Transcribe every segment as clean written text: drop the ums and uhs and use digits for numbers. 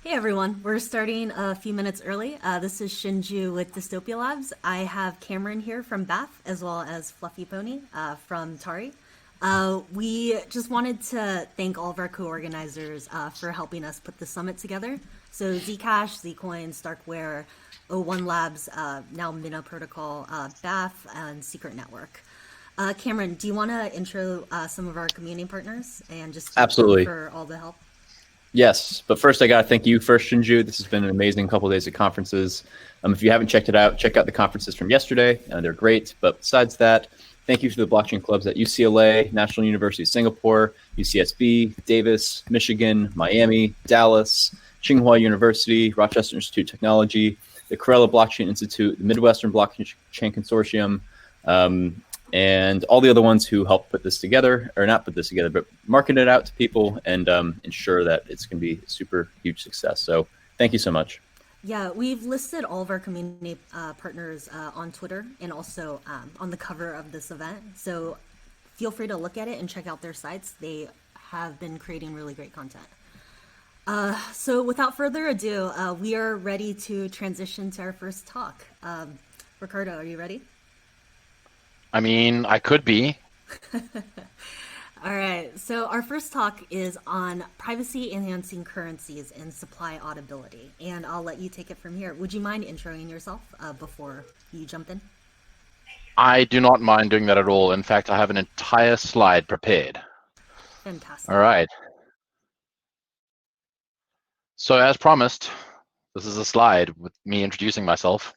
Hey everyone, we're starting a few minutes early. This is Shinju with Dystopia Labs. I have Cameron here from Bath as well as Fluffypony from Tari. We just wanted to thank all of our co-organizers for helping us put the summit together. So Zcash, Zcoin, Starkware, O1 Labs, now Mina Protocol, Bath, and Secret Network. Cameron, do you want to intro some of our community partners and just thank them Absolutely. for all the help? Yes. But first, I got to thank you first, Shinju. This has been an amazing couple of days of conferences. If you haven't checked it out, check out the conferences from yesterday. They're great. But besides that, thank you to the blockchain clubs at UCLA, National University of Singapore, UCSB, Davis, Michigan, Miami, Dallas, Tsinghua University, Rochester Institute of Technology, the Corella Blockchain Institute, the Midwestern Blockchain Consortium, and all the other ones who helped put this together, or not put this together, but market it out to people and ensure that it's going to be a super huge success. So thank you so much. Yeah, we've listed all of our community partners on Twitter and also on the cover of this event. So feel free to look at it and check out their sites. They have been creating really great content. So without further ado, we are ready to transition to our first talk. Ricardo, are you ready? I mean, I could be. All right, so our first talk is on privacy enhancing currencies and supply auditability, and I'll let you take it from here. Would you mind introing yourself before you jump in? I do not mind doing that at all. In fact, I have an entire slide prepared. All Fantastic. right. So as promised, this is a slide with me introducing myself.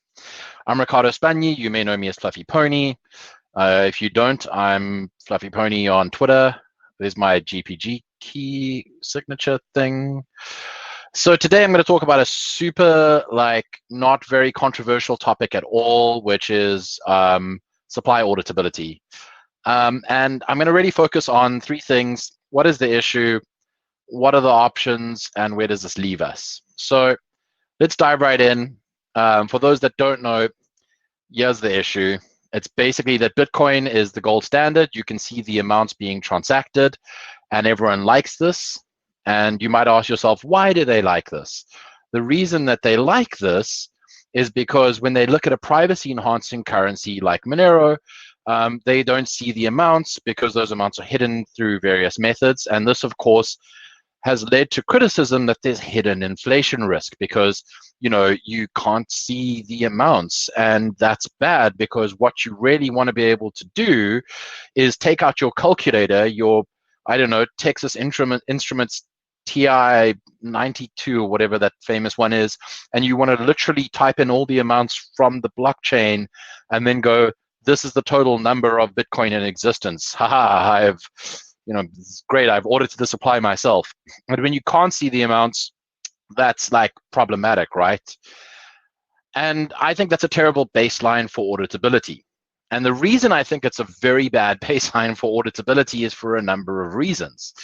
I'm Ricardo Spagni. You may know me as Fluffypony. If you don't, I'm Fluffypony on Twitter. There's my GPG key signature thing. So today I'm going to talk about a super, not very controversial topic at all, which is supply auditability. And I'm going to really focus on three things. What is the issue? What are the options? And where does this leave us? So let's dive right in. For those that don't know, here's the issue. It's basically that Bitcoin is the gold standard. You can see the amounts being transacted, and everyone likes this. And you might ask yourself, why do they like this? The reason that they like this is because when they look at a privacy enhancing currency like Monero, they don't see the amounts because those amounts are hidden through various methods. And this, of course, has led to criticism that there's hidden inflation risk because you can't see the amounts, and that's bad because what you really want to be able to do is take out your calculator, your Texas Instruments TI 92 or whatever that famous one is, and you want to literally type in all the amounts from the blockchain and then go, this is the total number of Bitcoin in existence. Haha, it's great, I've audited the supply myself. But when you can't see the amounts, that's problematic, right? And I think that's a terrible baseline for auditability. And the reason I think it's a very bad baseline for auditability is for a number of reasons.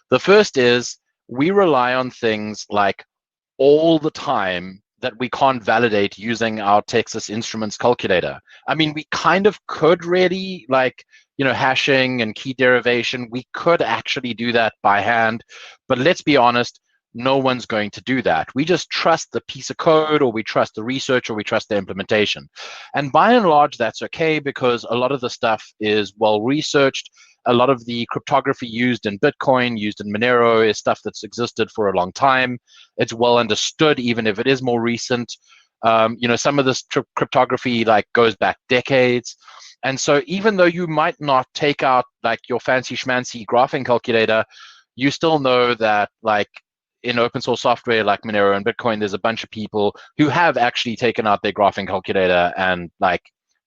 The first is we rely on things all the time that we can't validate using our Texas Instruments calculator. I mean, we kind of could really hashing and key derivation. We could actually do that by hand, but let's be honest, no one's going to do that. We just trust the piece of code, or we trust the research, or we trust the implementation. And by and large, that's okay because a lot of the stuff is well researched. A lot of the cryptography used in Bitcoin, used in Monero, is stuff that's existed for a long time. It's well understood, even if it is more recent. Some of this cryptography goes back decades. And so even though you might not take out your fancy schmancy graphing calculator, you still know that in open source software like Monero and Bitcoin, there's a bunch of people who have actually taken out their graphing calculator and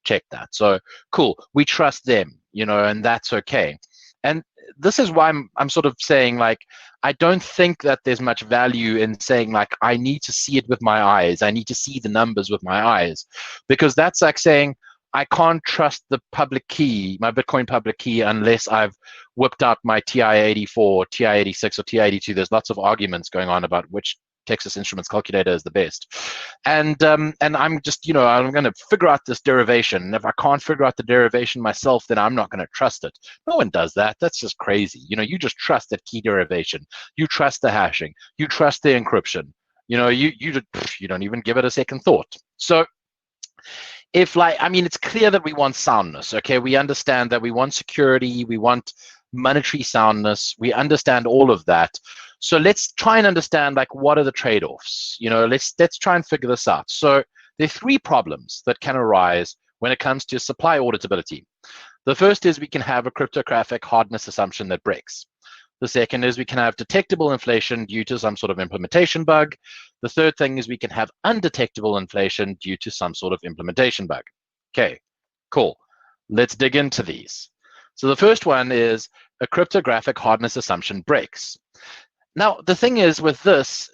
checked that. So cool, we trust them, and that's okay. And this is why I'm sort of saying I don't think that there's much value in saying I need to see it with my eyes. I need to see the numbers with my eyes, because that's like saying I can't trust the public key, my Bitcoin public key, unless I've whipped out my TI-84, TI-86, or TI-82. There's lots of arguments going on about which Texas Instruments calculator is the best. And I'm just, I'm going to figure out this derivation. And if I can't figure out the derivation myself, then I'm not going to trust it. No one does that. That's just crazy. You just trust that key derivation. You trust the hashing. You trust the encryption. You don't even give it a second thought. So if it's clear that we want soundness. Okay, we understand that we want security, we want monetary soundness, we understand all of that. So let's try and understand what are the trade-offs. Let's try and figure this out. So there are 3 problems that can arise when it comes to supply auditability. The first is we can have a cryptographic hardness assumption that breaks. The second is we can have detectable inflation due to some sort of implementation bug. The third thing is we can have undetectable inflation due to some sort of implementation bug. Okay, cool. Let's dig into these. So the first one is a cryptographic hardness assumption breaks. Now, the thing is with this,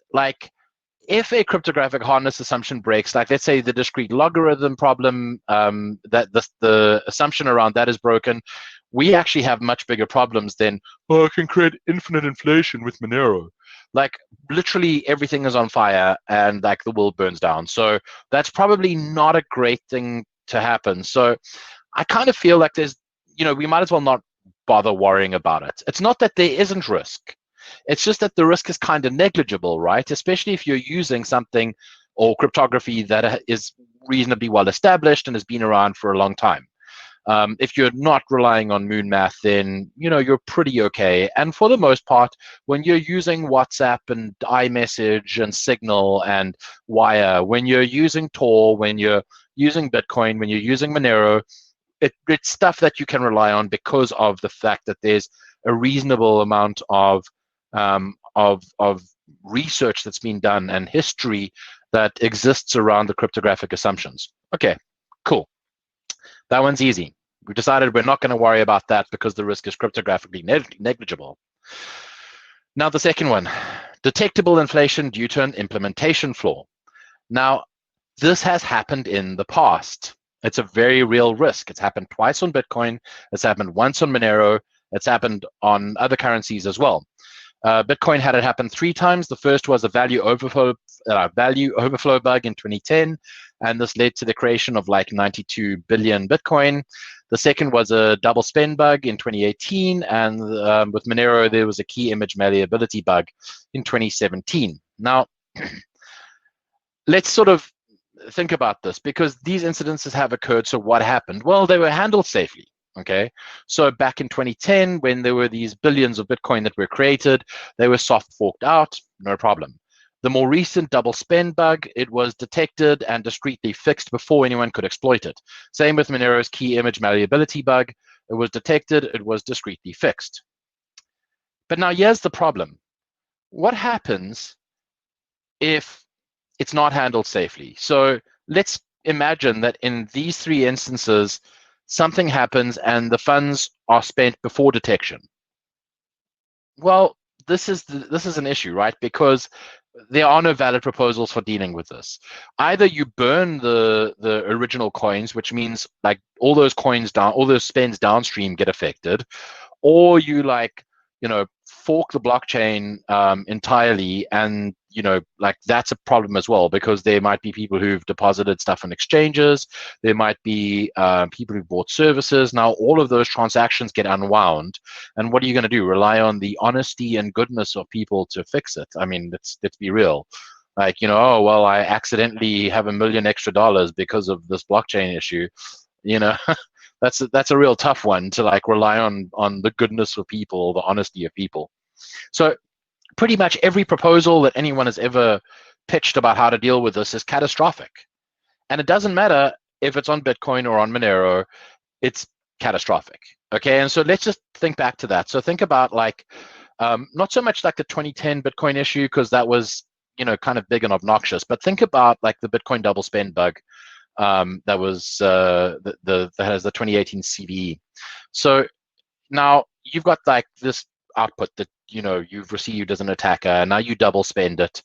if a cryptographic hardness assumption breaks, let's say the discrete logarithm problem, that the assumption around that is broken, we actually have much bigger problems than, I can create infinite inflation with Monero. Literally everything is on fire and the world burns down. So that's probably not a great thing to happen. So I kind of feel there's, we might as well not bother worrying about it. It's not that there isn't risk. It's just that the risk is kind of negligible, right? Especially if you're using something or cryptography that is reasonably well established and has been around for a long time. If you're not relying on moon math, then you're pretty okay. And for the most part, when you're using WhatsApp and iMessage and Signal and Wire, when you're using Tor, when you're using Bitcoin, when you're using Monero, it's stuff that you can rely on because of the fact that there's a reasonable amount of research that's been done and history that exists around the cryptographic assumptions. Okay, cool. That one's easy. We decided we're not going to worry about that because the risk is cryptographically negligible. Now the second one, detectable inflation due to an implementation flaw. Now, this has happened in the past. It's a very real risk. It's happened twice on Bitcoin. It's happened once on Monero. It's happened on other currencies as well. Bitcoin had it happen 3 times. The first was a value overflow bug in 2010, and this led to the creation of 92 billion Bitcoin. The second was a double spend bug in 2018, and with Monero, there was a key image malleability bug in 2017. Now, let's sort of think about this, because these incidences have occurred. So what happened? Well, they were handled safely. Okay, so back in 2010, when there were these billions of Bitcoin that were created, they were soft forked out, no problem. The more recent double spend bug, it was detected and discreetly fixed before anyone could exploit it. Same with Monero's key image malleability bug. It was detected, it was discreetly fixed. But now here's the problem. What happens if it's not handled safely? So let's imagine that in these 3 instances, something happens and the funds are spent before detection. Well, this is an issue, right? Because there are no valid proposals for dealing with this. Either you burn the original coins, which means all those coins all those spends downstream get affected, or you fork the blockchain entirely, and that's a problem as well, because there might be people who've deposited stuff on exchanges, there might be people who've bought services. Now all of those transactions get unwound, and what are you going to do? Rely on the honesty and goodness of people to fix it? I mean, let's be real. Oh well, I accidentally have $1 million extra because of this blockchain issue. That's a real tough one to rely on the goodness of people, the honesty of people. So pretty much every proposal that anyone has ever pitched about how to deal with this is catastrophic. And it doesn't matter if it's on Bitcoin or on Monero, it's catastrophic. Okay, and so let's just think back to that. So think about not so much the 2010 Bitcoin issue, because that was kind of big and obnoxious, but think about the Bitcoin double spend bug that was that has the 2018 CVE. So now you've got this output that you've received as an attacker, and now you double spend it,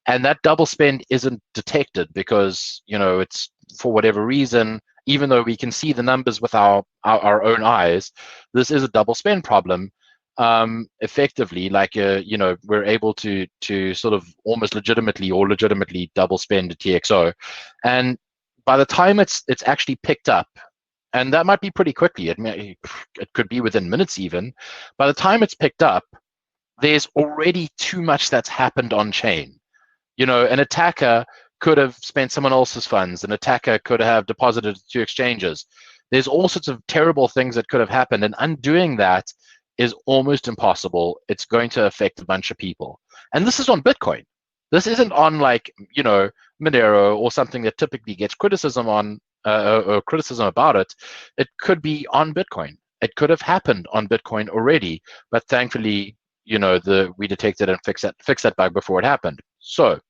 and that double spend isn't detected because it's, for whatever reason, even though we can see the numbers with our own eyes, this is a double spend problem. Effectively, we're able to sort of almost legitimately double spend a TXO, and by the time it's actually picked up, and that might be pretty quickly, it could be within minutes even, by the time it's picked up, there's already too much that's happened on chain. An attacker could have spent someone else's funds. An attacker could have deposited to exchanges. There's all sorts of terrible things that could have happened, and undoing that is almost impossible. It's going to affect a bunch of people. And this is on Bitcoin. This isn't on Monero or something that typically gets criticism on or criticism about it. It could be on Bitcoin. It could have happened on Bitcoin already, but thankfully, we detected and fixed that bug before it happened. So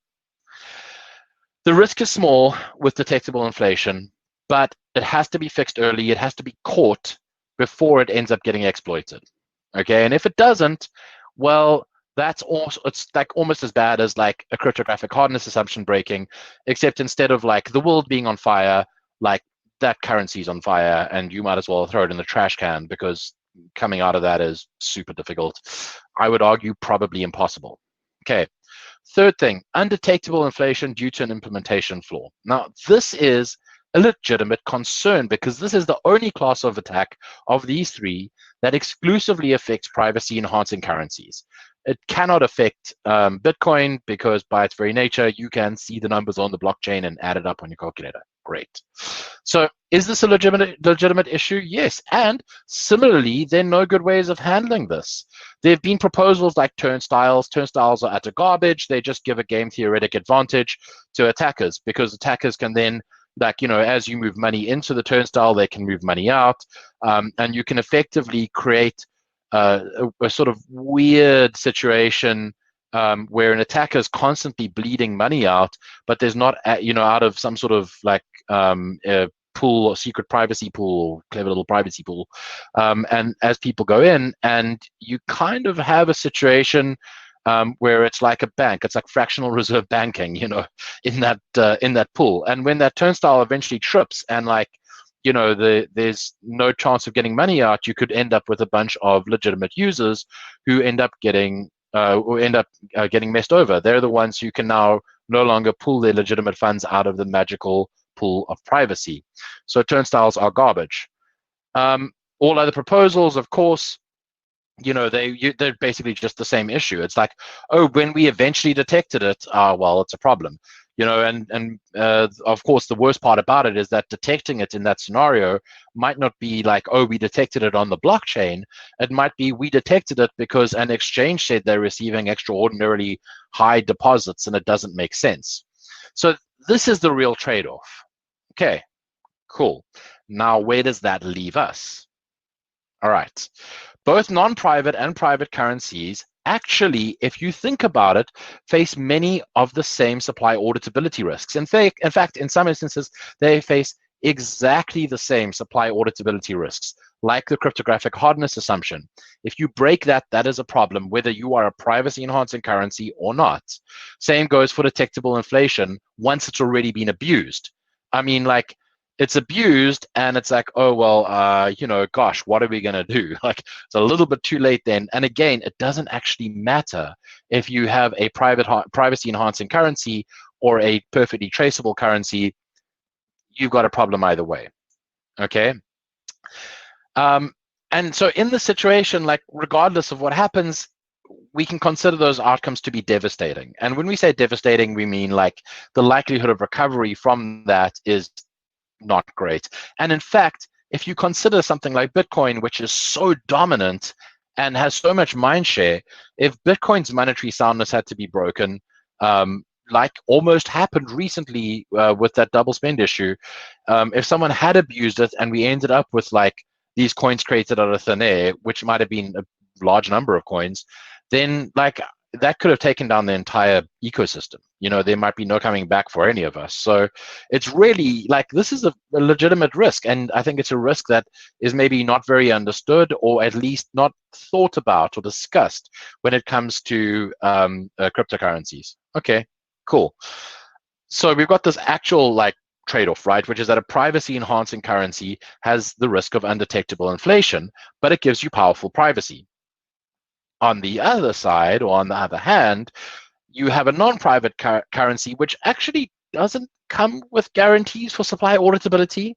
the risk is small with detectable inflation, but it has to be fixed early. It has to be caught before it ends up getting exploited. Okay, and if it doesn't, well, it's like almost as bad as like a cryptographic hardness assumption breaking, except instead of like the world being on fire, like that currency's on fire, and you might as well throw it in the trash can, because coming out of that is super difficult. I would argue probably impossible. Okay. Third thing, undetectable inflation due to an implementation flaw. Now, this is a legitimate concern, because this is the only class of attack of these three that exclusively affects privacy-enhancing currencies. It cannot affect Bitcoin, because by its very nature, you can see the numbers on the blockchain and add it up on your calculator. Great. So is this a legitimate issue? Yes. And similarly, there are no good ways of handling this. There have been proposals like turnstiles. Turnstiles are utter garbage. They just give a game theoretic advantage to attackers, because attackers can then, as you move money into the turnstile, they can move money out. And you can effectively create a sort of weird situation where an attacker is constantly bleeding money out, but there's not, out of some sort of pool or secret privacy pool, or clever little privacy pool. And as people go in, and you kind of have a situation where it's like a bank, it's like fractional reserve banking, in that pool. And when that turnstile eventually trips and there's no chance of getting money out, you could end up with a bunch of legitimate users who end up getting messed over. They're the ones who can now no longer pull their legitimate funds out of the magical pool of privacy. So turnstiles are garbage. All other proposals, of course, they're basically just the same issue. It's like, oh, when we eventually detected it, well, it's a problem. And of course, the worst part about it is that detecting it in that scenario might not be like, oh, we detected it on the blockchain. It might be we detected it because an exchange said they're receiving extraordinarily high deposits, and it doesn't make sense. So this is the real trade-off. Okay, cool. Now, where does that leave us? All right. Both non-private and private currencies actually, if you think about it, face many of the same supply auditability risks. In fact, in some instances, they face exactly the same supply auditability risks, like the cryptographic hardness assumption. If you break that, that is a problem, whether you are a privacy-enhancing currency or not. Same goes for detectable inflation once it's already been abused. I mean, it's abused, and it's like, oh, well, gosh, what are we going to do? It's a little bit too late then. And again, it doesn't actually matter if you have a privacy-enhancing currency or a perfectly traceable currency. You've got a problem either way, okay? And so in this situation, regardless of what happens, we can consider those outcomes to be devastating. And when we say devastating, we mean the likelihood of recovery from that is not great. And in fact, if you consider something like Bitcoin, which is so dominant and has so much mindshare, if Bitcoin's monetary soundness had to be broken, like almost happened recently with that double spend issue, if someone had abused it and we ended up with these coins created out of thin air, which might have been a large number of coins, then that could have taken down the entire ecosystem. There might be no coming back for any of us. So it's really this is a legitimate risk. And I think it's a risk that is maybe not very understood, or at least not thought about or discussed when it comes to cryptocurrencies. Okay, cool. So we've got this actual trade-off, right? Which is that a privacy-enhancing currency has the risk of undetectable inflation, but it gives you powerful privacy. On the other side, or on the other hand, you have a non-private currency, which actually doesn't come with guarantees for supply auditability,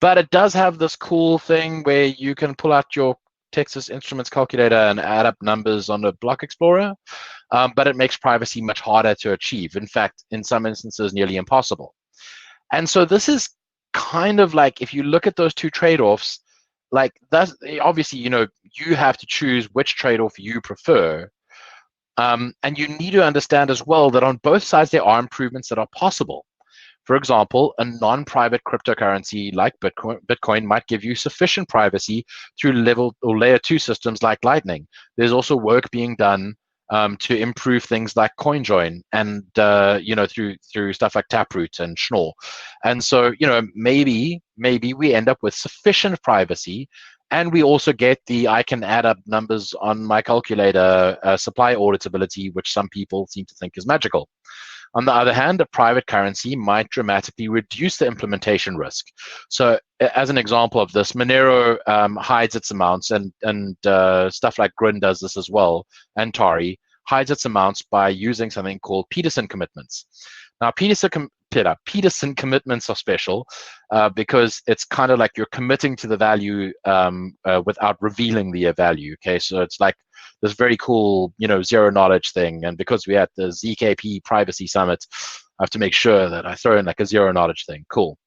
but it does have this cool thing where you can pull out your Texas Instruments calculator and add up numbers on the block explorer. but it makes privacy much harder to achieve. In fact, in some instances, nearly impossible. And so this is kind of like, if you look at those two trade-offs, like that's obviously, you have to choose which trade-off you prefer. And you need to understand as well that on both sides, there are improvements that are possible. For example, a non-private cryptocurrency like Bitcoin might give you sufficient privacy through level or layer 2 systems like Lightning. There's also work being done to improve things like CoinJoin and through stuff like Taproot and Schnorr. And so maybe we end up with sufficient privacy, and we also get the I can add up numbers on my calculator supply auditability, which some people seem to think is magical. On the other hand, a private currency might dramatically reduce the implementation risk. So as an example of this, Monero hides its amounts, and stuff like Grin does this as well, and Tari hides its amounts by using something called Peterson commitments. Now, Peterson commitments are special because it's kind of like you're committing to the value without revealing the value. Okay, so it's like this very cool, zero knowledge thing. And because we had the ZKP Privacy Summit, I have to make sure that I throw in like a zero knowledge thing. Cool.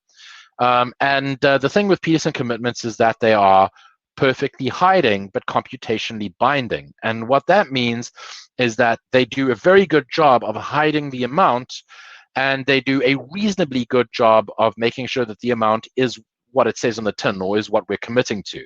And the thing with Peterson commitments is that they are perfectly hiding but computationally binding. And what that means is that they do a very good job of hiding the amount, and they do a reasonably good job of making sure that the amount is what it says on the tin, or is what we're committing to.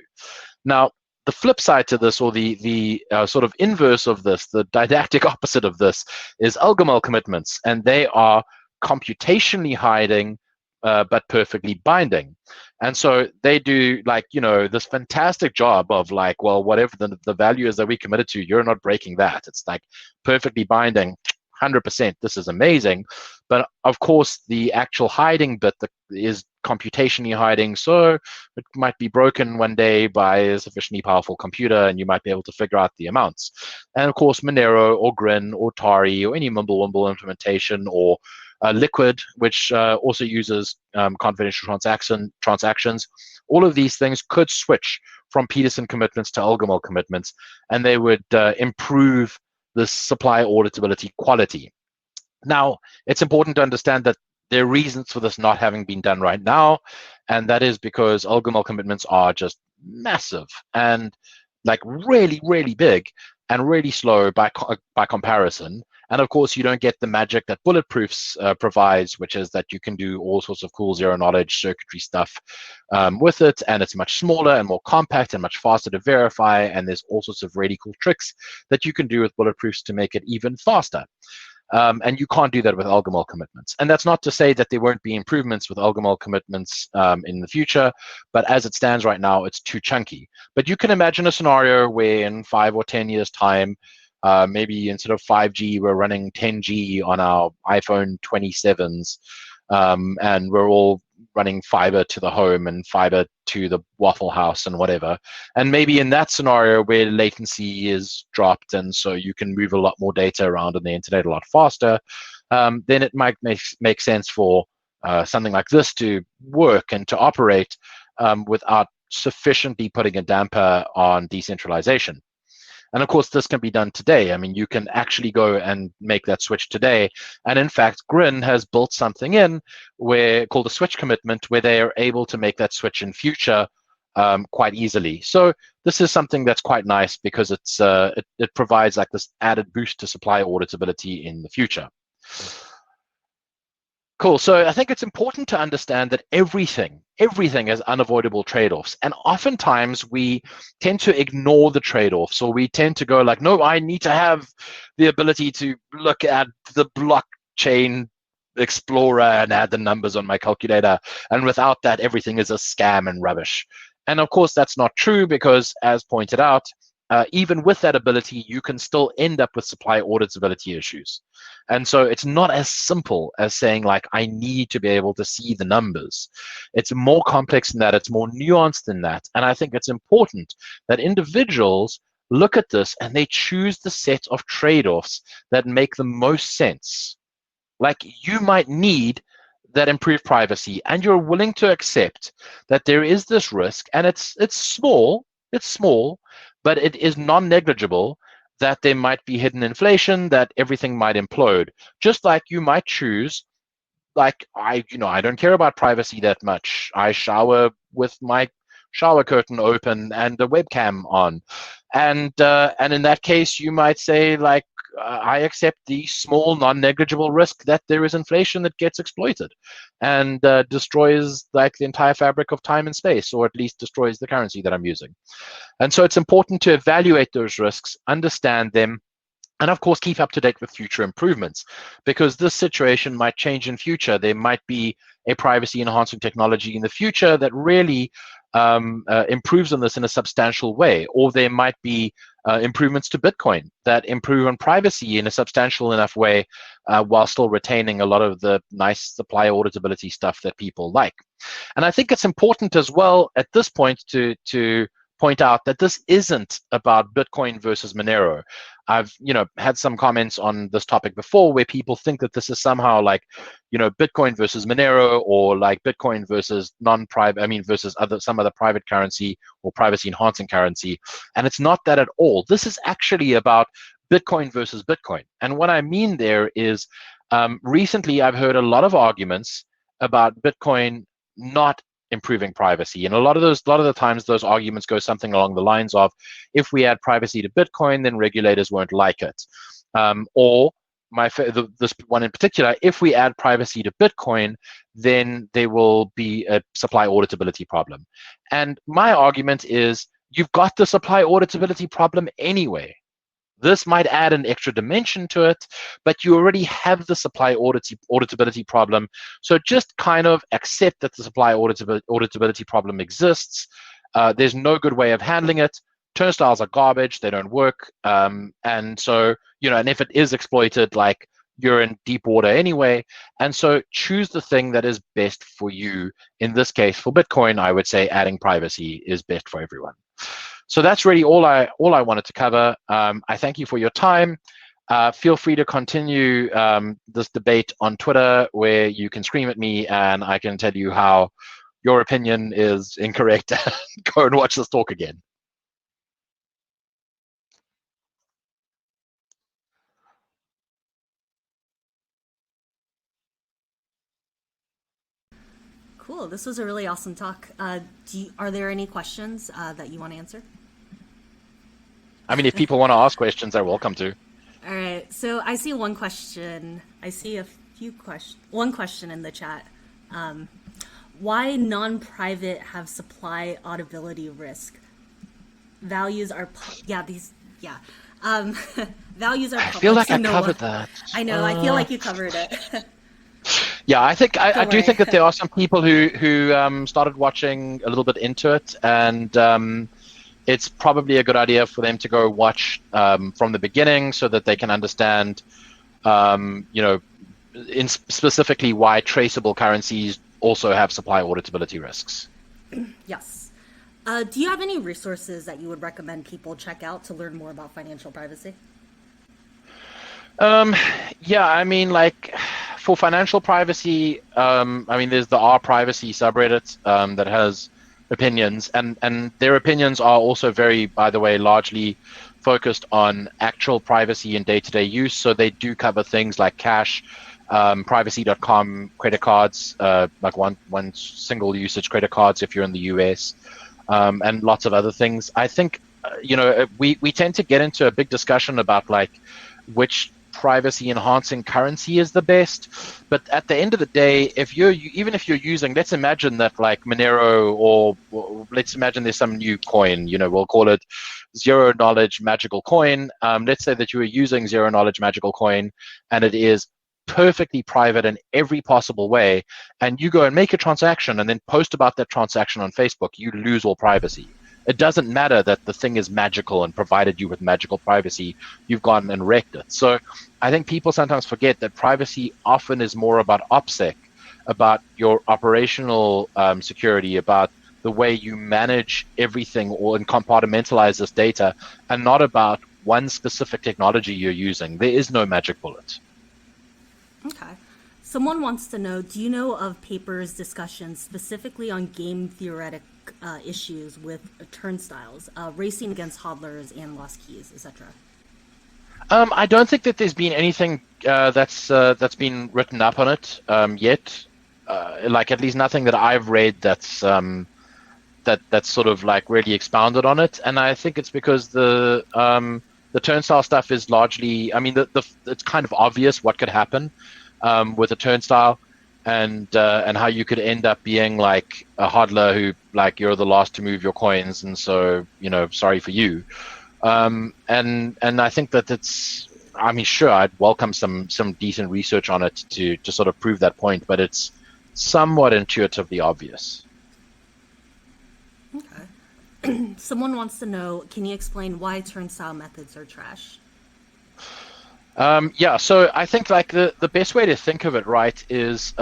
Now, the flip side to this, or the sort of inverse of this, the didactic opposite of this, is Algomel commitments, and they are computationally hiding but perfectly binding. And so they do this fantastic job of well, whatever the value is that we committed to, you're not breaking that. It's like perfectly binding, 100%. This is amazing. But of course, the actual hiding bit is computationally hiding, so it might be broken one day by a sufficiently powerful computer, and you might be able to figure out the amounts. And of course, Monero or Grin or Tari or any Mimblewimble implementation, or Liquid, which also uses confidential transactions, all of these things could switch from Peterson commitments to Algomel commitments, and they would improve the supply auditability quality. Now, it's important to understand that there are reasons for this not having been done right now, and that is because Algomel commitments are just massive and really, really big and really slow by comparison. And of course, you don't get the magic that Bulletproofs provides, which is that you can do all sorts of cool zero-knowledge circuitry stuff with it, and it's much smaller and more compact and much faster to verify, and there's all sorts of really cool tricks that you can do with Bulletproofs to make it even faster. And you can't do that with Algomel commitments. And that's not to say that there won't be improvements with Algomel commitments in the future, but as it stands right now, it's too chunky. But you can imagine a scenario where in 5 or 10 years' time, maybe instead of 5G, we're running 10G on our iPhone 27s, and we're all running fiber to the home and fiber to the Waffle House and whatever. And maybe in that scenario where latency is dropped, and so you can move a lot more data around on the internet a lot faster, then it might make sense for something like this to work and to operate without sufficiently putting a damper on decentralization. And of course, this can be done today. I mean, you can actually go and make that switch today. And in fact, Grin has built something in called a switch commitment, where they are able to make that switch in future quite easily. So this is something that's quite nice, because it provides this added boost to supply auditability in the future. Cool. So I think it's important to understand that everything has unavoidable trade-offs. And oftentimes we tend to ignore the trade-offs, or we tend to go no, I need to have the ability to look at the blockchain explorer and add the numbers on my calculator. And without that, everything is a scam and rubbish. And of course, that's not true, because as pointed out, even with that ability, you can still end up with supply auditability issues. And so it's not as simple as saying I need to be able to see the numbers. It's more complex than that. It's more nuanced than that. And I think it's important that individuals look at this and they choose the set of trade-offs that make the most sense. You might need that improved privacy, and you're willing to accept that there is this risk, and it's small, but it is non-negligible, that there might be hidden inflation, that everything might implode. Just like you might choose, like I don't care about privacy that much. I shower with my shower curtain open and the webcam on, and in that case, you might say like, I accept the small, non-negligible risk that there is inflation that gets exploited and destroys like the entire fabric of time and space, or at least destroys the currency that I'm using. And so it's important to evaluate those risks, understand them, and of course keep up to date with future improvements, because this situation might change in future. There might be a privacy enhancing technology in the future that really improves on this in a substantial way, or there might be improvements to Bitcoin that improve on privacy in a substantial enough way, while still retaining a lot of the nice supply auditability stuff that people like. And I think it's important as well at this point to point out that this isn't about Bitcoin versus Monero. I've had some comments on this topic before where people think that this is somehow like Bitcoin versus Monero, or like Bitcoin versus non-private, versus some other private currency or privacy enhancing currency, and it's not that at all. This is actually about Bitcoin versus Bitcoin. And what I mean there is, recently I've heard a lot of arguments about Bitcoin not improving privacy, and a lot of the times those arguments go something along the lines of, if we add privacy to Bitcoin, then regulators won't like it, or this one in particular, if we add privacy to Bitcoin, then there will be a supply auditability problem. And my argument is, you've got the supply auditability problem anyway. This might add an extra dimension to it, but you already have the supply auditability problem. So just kind of accept that the supply auditability problem exists. There's no good way of handling it. Turnstiles are garbage. They don't work. And so, and if it is exploited, like, you're in deep water anyway. And so choose the thing that is best for you. In this case, for Bitcoin, I would say adding privacy is best for everyone. So that's really all I wanted to cover. I thank you for your time. Feel free to continue this debate on Twitter, where you can scream at me and I can tell you how your opinion is incorrect. Go and watch this talk again. Cool. This was a really awesome talk. Are there any questions that you want to answer? I mean, if people want to ask questions, they're welcome to. All right. So I see one question. I see one question in the chat. Why non-private have supply auditability risk? Values are values are. I feel like I covered that. I know. I feel like you covered it. Yeah, I think I do think that there are some people who started watching a little bit into it, and it's probably a good idea for them to go watch from the beginning, so that they can understand, specifically why traceable currencies also have supply auditability risks. Yes. Do you have any resources that you would recommend people check out to learn more about financial privacy? Yeah, I mean, like, for financial privacy, there's the R privacy subreddit that has opinions, and their opinions are also very, by the way, largely focused on actual privacy and day-to-day use. So they do cover things like cash, privacy.com, credit cards, like one single usage credit cards if you're in the US, and lots of other things. I think, we tend to get into a big discussion about like which privacy enhancing currency is the best, but at the end of the day, even if you're using, let's imagine that like Monero, or let's imagine there's some new coin, we'll call it zero knowledge magical coin. Let's say that you are using zero knowledge magical coin and it is perfectly private in every possible way, and you go and make a transaction and then post about that transaction on Facebook, you lose all privacy. It doesn't matter that the thing is magical and provided you with magical privacy. You've gone and wrecked it. So I think people sometimes forget that privacy often is more about OPSEC, about your operational security, about the way you manage everything and compartmentalize this data, and not about one specific technology you're using. There is no magic bullet. Okay. Someone wants to know, do you know of papers, discussions specifically on game theoretic issues with turnstiles, racing against hodlers and lost keys, etc.? I don't think that there's been anything that's been written up on it yet. Like at least nothing that I've read that's sort of like really expounded on it. And I think it's because the turnstile stuff is largely, I mean, it's kind of obvious what could happen with a turnstile, and how you could end up being like a hodler who, like, you're the last to move your coins, and so, sorry for you. And I think that I mean, sure, I'd welcome some decent research on it to sort of prove that point, but it's somewhat intuitively obvious. Okay. Someone wants to know, can you explain why turnstile methods are trash? Yeah, so I think like the best way to think of it, right, is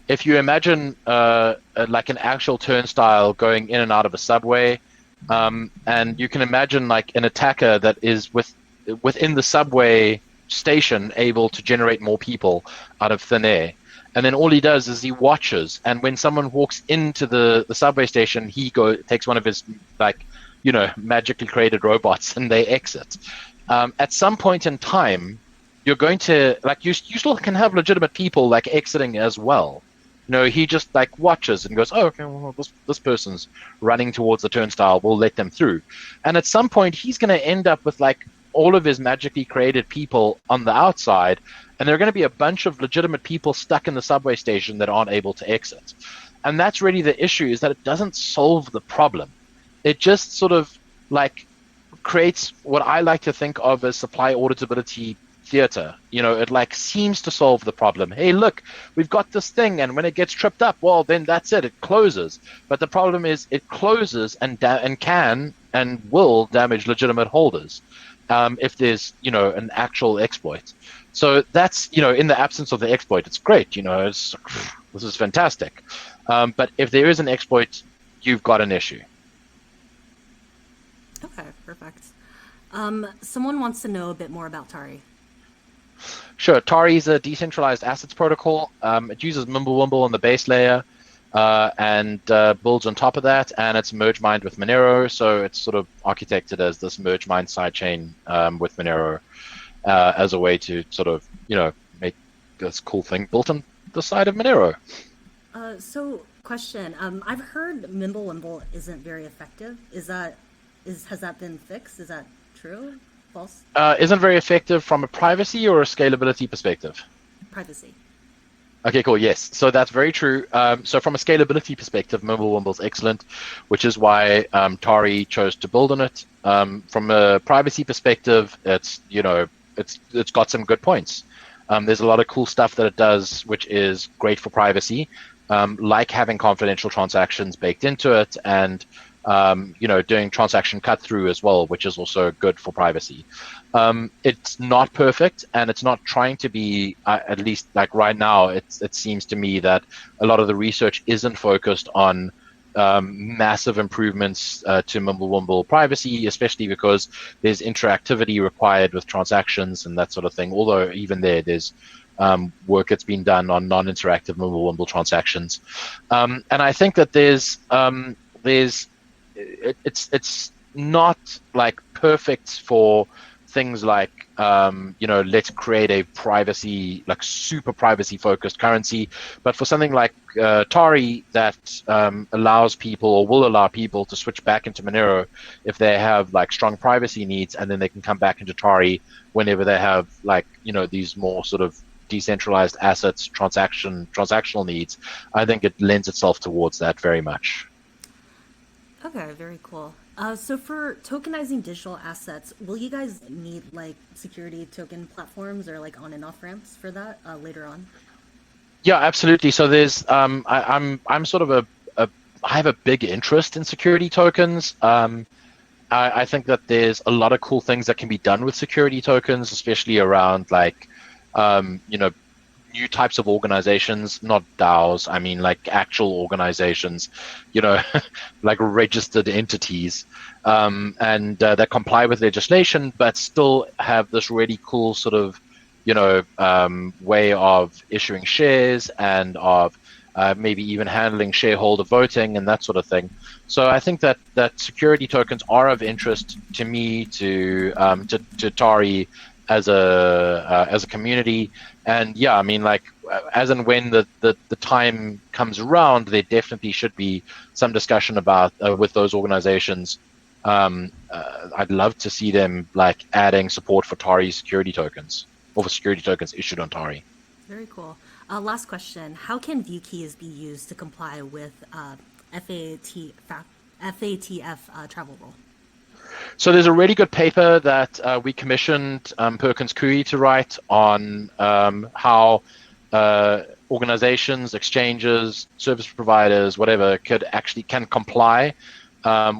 if you imagine like an actual turnstile going in and out of a subway, and you can imagine like an attacker that is within the subway station able to generate more people out of thin air. And then all he does is he watches, and when someone walks into the subway station, he takes one of his magically created robots and they exit. At some point in time, you're going to you still can have legitimate people like exiting as well. He just like watches and goes, oh, okay, well, this person's running towards the turnstile, we'll let them through. And at some point, he's going to end up with like all of his magically created people on the outside, and there are going to be a bunch of legitimate people stuck in the subway station that aren't able to exit. And that's really the issue, is that it doesn't solve the problem. It just sort of like creates what I like to think of as supply auditability theater. It like seems to solve the problem. Hey, look, we've got this thing, and when it gets tripped up, well, then that's it closes. But the problem is it closes and can and will damage legitimate holders if there's an actual exploit. So that's in the absence of the exploit, it's great. This is fantastic. But if there is an exploit, you've got an issue. Okay, perfect. Someone wants to know a bit more about Tari. Sure. Tari is a decentralized assets protocol. It uses Mimblewimble on the base layer and builds on top of that, and it's merge mined with Monero, so it's sort of architected as this merge mined sidechain with Monero as a way to sort of make this cool thing built on the side of Monero. So, question. I've heard Mimblewimble isn't very effective. Has that been fixed? Is that true? False? Isn't very effective from a privacy or a scalability perspective? Privacy. Okay, cool. Yes, so that's very true. So from a scalability perspective, Mimblewimble is excellent, which is why Tari chose to build on it. From a privacy perspective, it's got some good points. There's a lot of cool stuff that it does, which is great for privacy, like having confidential transactions baked into it, and doing transaction cut through as well, which is also good for privacy. It's not perfect, and it's not trying to be, at least like right now, it seems to me that a lot of the research isn't focused on massive improvements to Mimblewimble privacy, especially because there's interactivity required with transactions and that sort of thing. Although even there's work that's been done on non-interactive Mimblewimble transactions. And I think that it's not like perfect for things like let's create a privacy, like super privacy focused currency, but for something like Tari that allows people, or will allow people, to switch back into Monero if they have like strong privacy needs, and then they can come back into Tari whenever they have like these more sort of decentralized assets transactional needs. I think it lends itself towards that very much. Okay, very cool. So for tokenizing digital assets, will you guys need like security token platforms or like on and off ramps for that later on? Yeah, absolutely. So there's I'm sort of I have a big interest in security tokens. I think that there's a lot of cool things that can be done with security tokens, especially around like new types of organizations, not DAOs. I mean, like actual organizations, like registered entities, and that comply with legislation, but still have this really cool sort of, way of issuing shares and of maybe even handling shareholder voting and that sort of thing. So I think that security tokens are of interest to me, to Tari as a community. And yeah, I mean, like, as and when the time comes around, there definitely should be some discussion about with those organizations. I'd love to see them like adding support for Tari security tokens, or for security tokens issued on Tari. Very cool. Last question. How can view keys be used to comply with FATF travel rule? So there's a really good paper that we commissioned Perkins Coie to write on how organizations, exchanges, service providers, whatever, can comply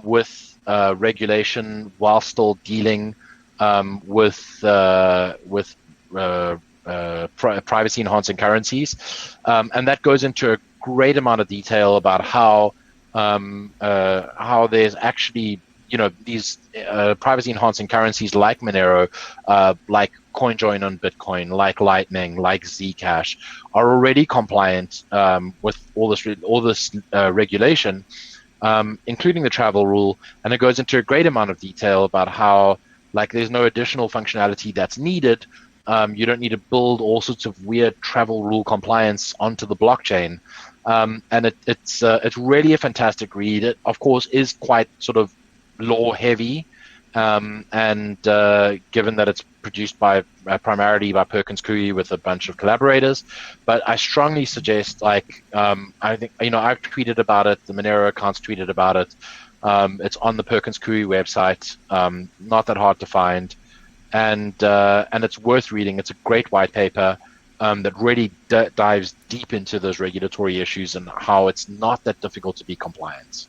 with regulation while still dealing with privacy enhancing currencies, and that goes into a great amount of detail about how there's actually, you know, these privacy enhancing currencies like Monero, like CoinJoin on Bitcoin, like Lightning, like Zcash, are already compliant with all this regulation, including the travel rule. And it goes into a great amount of detail about how, like, there's no additional functionality that's needed. You don't need to build all sorts of weird travel rule compliance onto the blockchain. And it's really a fantastic read. It, of course, is quite sort of law heavy, and given that it's produced by primarily by Perkins Coie with a bunch of collaborators. But I strongly suggest, like, I think, you know, I've tweeted about it, the Monero account's tweeted about it. It's on the Perkins Coie website, not that hard to find, and it's worth reading. It's a great white paper that really dives deep into those regulatory issues and how it's not that difficult to be compliant.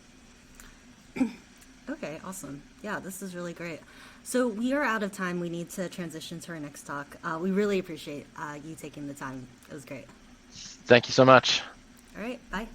Okay, awesome. Yeah, this is really great. So we are out of time. We need to transition to our next talk. We really appreciate you taking the time. It was great. Thank you so much. All right, bye. Thank